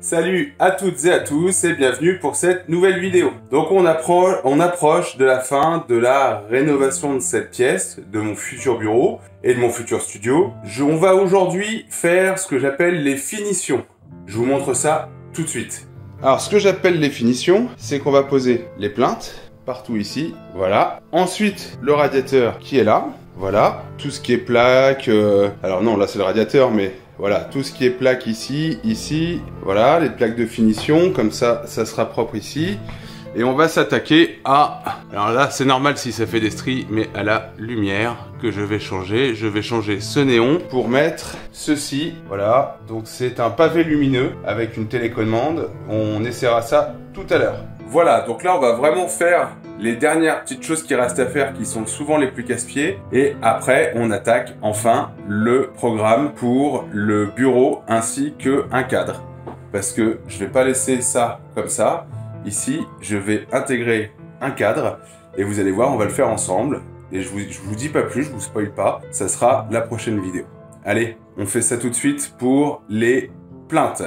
Salut à toutes et à tous et bienvenue pour cette nouvelle vidéo. Donc on approche de la fin de la rénovation de cette pièce, de mon futur bureau et de mon futur studio. On va aujourd'hui faire ce que j'appelle les finitions. Je vous montre ça tout de suite. Alors ce que j'appelle les finitions, c'est qu'on va poser les plinthes partout ici, voilà. Ensuite le radiateur qui est là, voilà. Tout ce qui est plaque, alors non là c'est le radiateur mais... Voilà, tout ce qui est plaque ici, voilà, les plaques de finition, comme ça, ça sera propre ici. Et on va s'attaquer à... Alors là, c'est normal si ça fait des stries, mais à la lumière que je vais changer. Je vais changer ce néon pour mettre ceci, voilà. Donc c'est un pavé lumineux avec une télécommande. On essaiera ça tout à l'heure. Voilà, donc là, on va vraiment faire les dernières petites choses qui restent à faire, qui sont souvent les plus casse-pieds. Et après, on attaque enfin le programme pour le bureau ainsi qu'un cadre. Parce que je vais pas laisser ça comme ça. Ici, je vais intégrer un cadre. Et vous allez voir, on va le faire ensemble. Et je vous dis pas plus, je vous spoil pas. Ça sera la prochaine vidéo. Allez, on fait ça tout de suite pour les plinthes.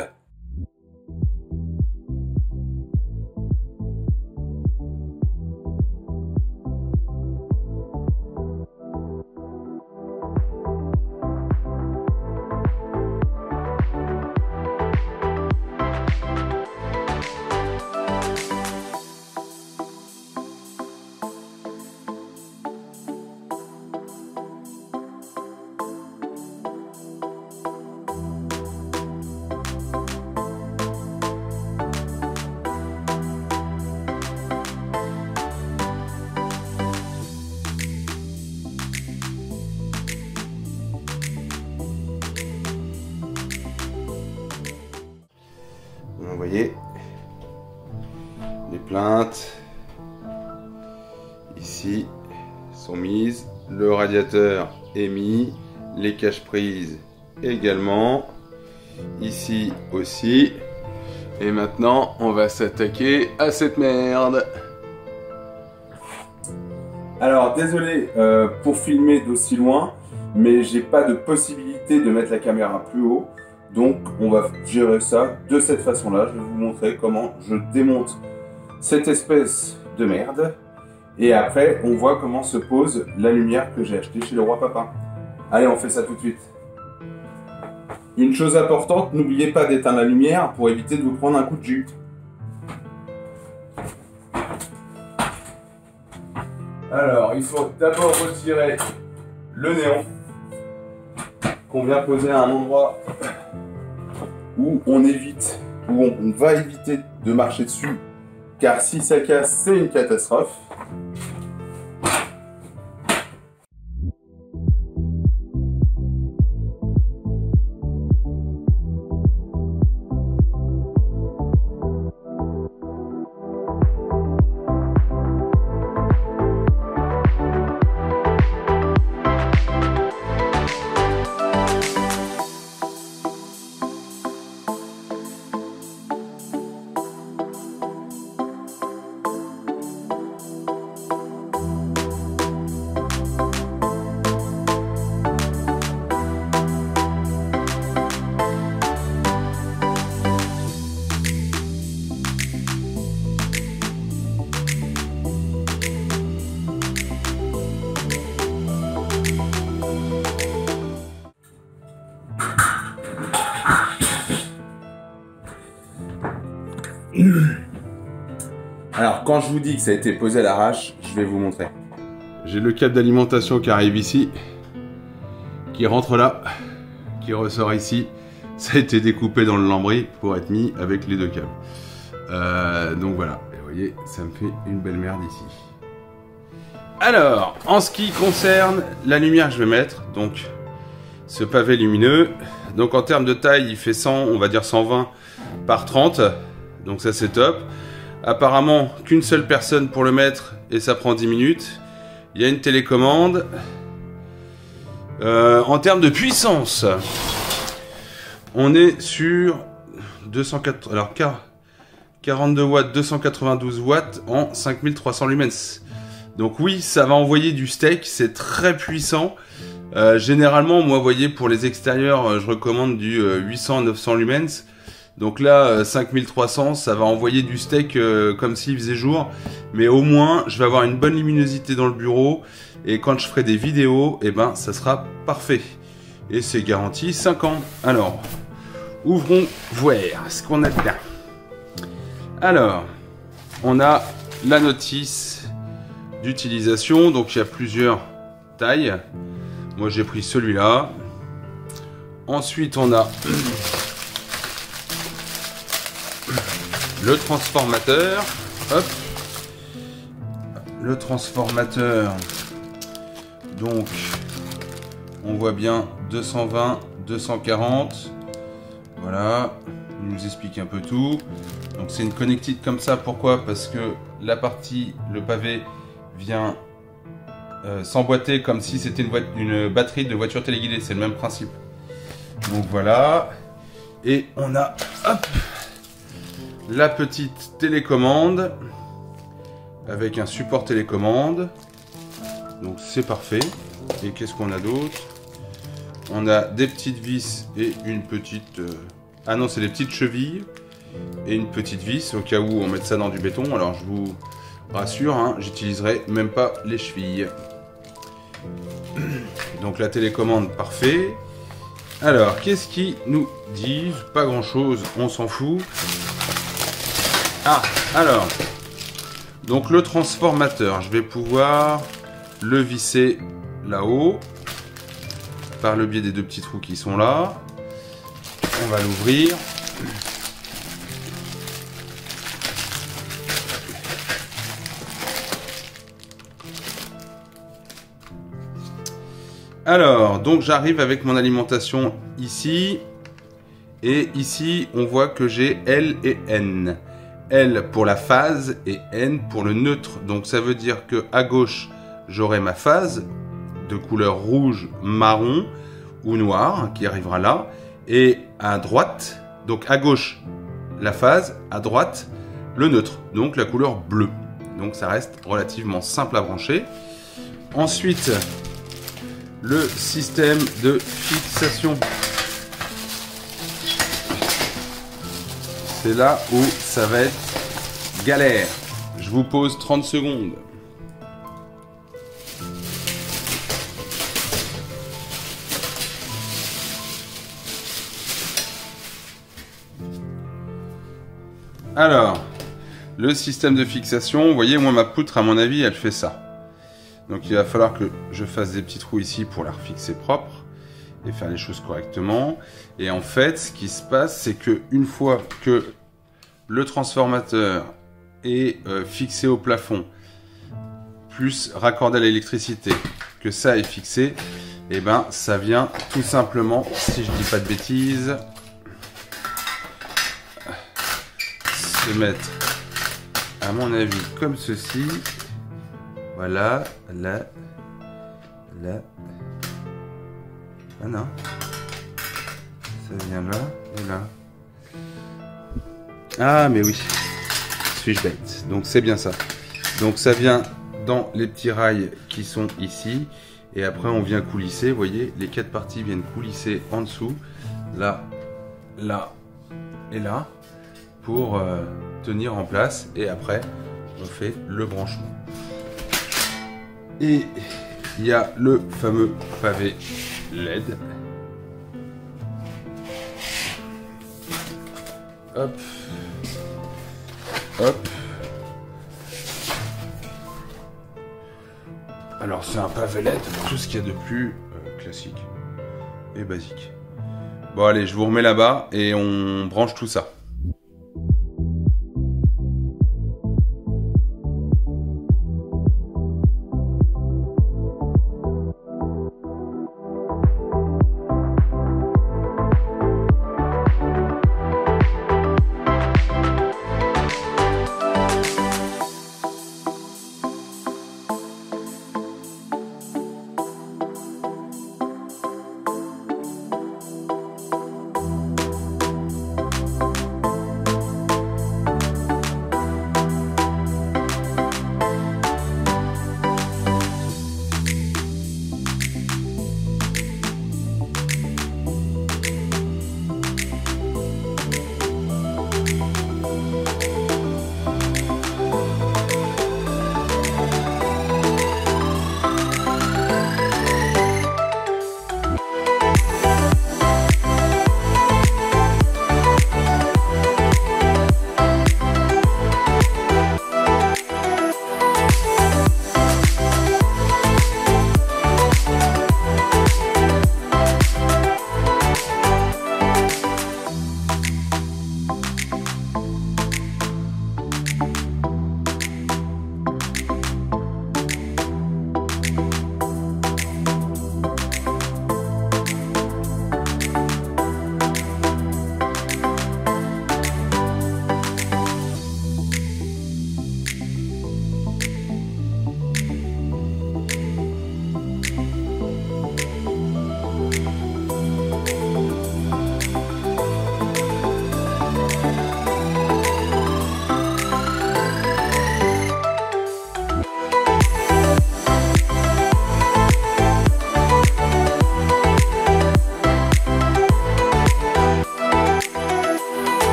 Vous voyez, les plinthes ici sont mises, le radiateur est mis, les cache-prises également, ici aussi. Et maintenant, on va s'attaquer à cette merde. Alors, désolé pour filmer d'aussi loin, mais j'ai pas de possibilité de mettre la caméra plus haut. Donc on va gérer ça de cette façon-là. Je vais vous montrer comment je démonte cette espèce de merde. Et après, on voit comment se pose la lumière que j'ai achetée chez le Roi Papin. Allez, on fait ça tout de suite. Une chose importante, n'oubliez pas d'éteindre la lumière pour éviter de vous prendre un coup de jus. Alors, il faut d'abord retirer le néon qu'on vient poser à un endroit où on va éviter de marcher dessus, car si ça casse, c'est une catastrophe. Alors, quand je vous dis que ça a été posé à l'arrache, je vais vous montrer. J'ai le câble d'alimentation qui arrive ici, qui rentre là, qui ressort ici. Ça a été découpé dans le lambris pour être mis avec les deux câbles. Donc voilà, et vous voyez, ça me fait une belle merde ici. Alors, en ce qui concerne la lumière que je vais mettre, donc ce pavé lumineux, donc en termes de taille, il fait 100, on va dire 120 par 30, donc ça c'est top. Apparemment qu'une seule personne pour le mettre et ça prend 10 minutes. Il y a une télécommande. En termes de puissance, on est sur 204, alors 42 watts, 292 watts en 5300 lumens. Donc oui, ça va envoyer du steak, c'est très puissant. Généralement, moi, vous voyez, pour les extérieurs, je recommande du 800-900 lumens. Donc là, 5300, ça va envoyer du steak comme s'il faisait jour. Mais au moins, je vais avoir une bonne luminosité dans le bureau. Et quand je ferai des vidéos, eh ben, ça sera parfait. Et c'est garanti 5 ans. Alors, ouvrons voir ce qu'on a dedans. Alors, on a la notice d'utilisation. Donc, il y a plusieurs tailles. Moi, j'ai pris celui-là. Ensuite, on a le transformateur. Hop. Le transformateur. Donc, on voit bien 220, 240. Voilà. Il nous explique un peu tout. Donc, c'est une connectique comme ça. Pourquoi? Parce que la partie, le pavé, vient s'emboîter comme si c'était une batterie de voiture téléguidée. C'est le même principe. Donc, voilà. Et on a, hop, la petite télécommande avec un support télécommande. Donc c'est parfait. Et qu'est-ce qu'on a d'autre? On a des petites vis et une petite... Ah non, c'est des petites chevilles et une petite vis au cas où on met ça dans du béton. Alors je vous rassure, hein, j'utiliserai même pas les chevilles. Donc la télécommande, parfait. Alors, qu'est-ce qu'ils nous disent? Pas grand-chose, on s'en fout. Ah, alors, donc le transformateur, je vais pouvoir le visser là-haut par le biais des deux petits trous qui sont là. On va l'ouvrir. Alors, donc j'arrive avec mon alimentation ici. Et ici, on voit que j'ai L et N. L pour la phase et N pour le neutre. Donc ça veut dire que à gauche, j'aurai ma phase de couleur rouge, marron ou noir qui arrivera là. Et à droite, donc à gauche, la phase, à droite, le neutre, donc la couleur bleue. Donc ça reste relativement simple à brancher. Ensuite, le système de fixation. C'est là où ça va être galère. Je vous pose 30 secondes. Alors, le système de fixation, vous voyez, moi ma poutre, à mon avis, elle fait ça. Donc il va falloir que je fasse des petits trous ici pour la refixer propre et faire les choses correctement. Et en fait, ce qui se passe, c'est que une fois que le transformateur est fixé au plafond, plus raccordé à l'électricité, que ça est fixé, et ben ça vient tout simplement, si je dis pas de bêtises, se mettre, à mon avis, comme ceci. Voilà, là, là. Ah non. Ça vient là et là. Ah, mais oui. Suis-je bête? Donc c'est bien ça. Donc ça vient dans les petits rails qui sont ici. Et après on vient coulisser. Vous voyez, les 4 parties viennent coulisser en dessous. Là, là et là. Pour tenir en place. Et après, on fait le branchement. Et il y a le fameux pavé LED. Hop. Hop. Alors c'est un pavé LED, tout ce qu'il y a de plus classique et basique. Bon allez, je vous remets là-bas et on branche tout ça.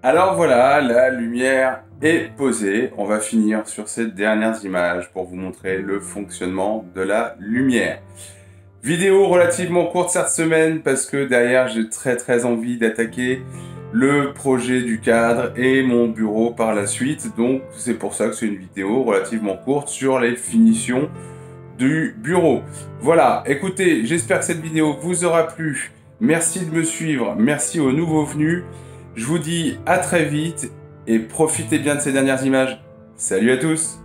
Alors voilà, la lumière est posée. On va finir sur ces dernières images pour vous montrer le fonctionnement de la lumière. Vidéo relativement courte cette semaine parce que derrière j'ai très envie d'attaquer le projet du cadre et mon bureau par la suite. Donc c'est pour ça que c'est une vidéo relativement courte sur les finitions du bureau. Voilà, écoutez, j'espère que cette vidéo vous aura plu. Merci de me suivre, merci aux nouveaux venus. Je vous dis à très vite et profitez bien de ces dernières images. Salut à tous!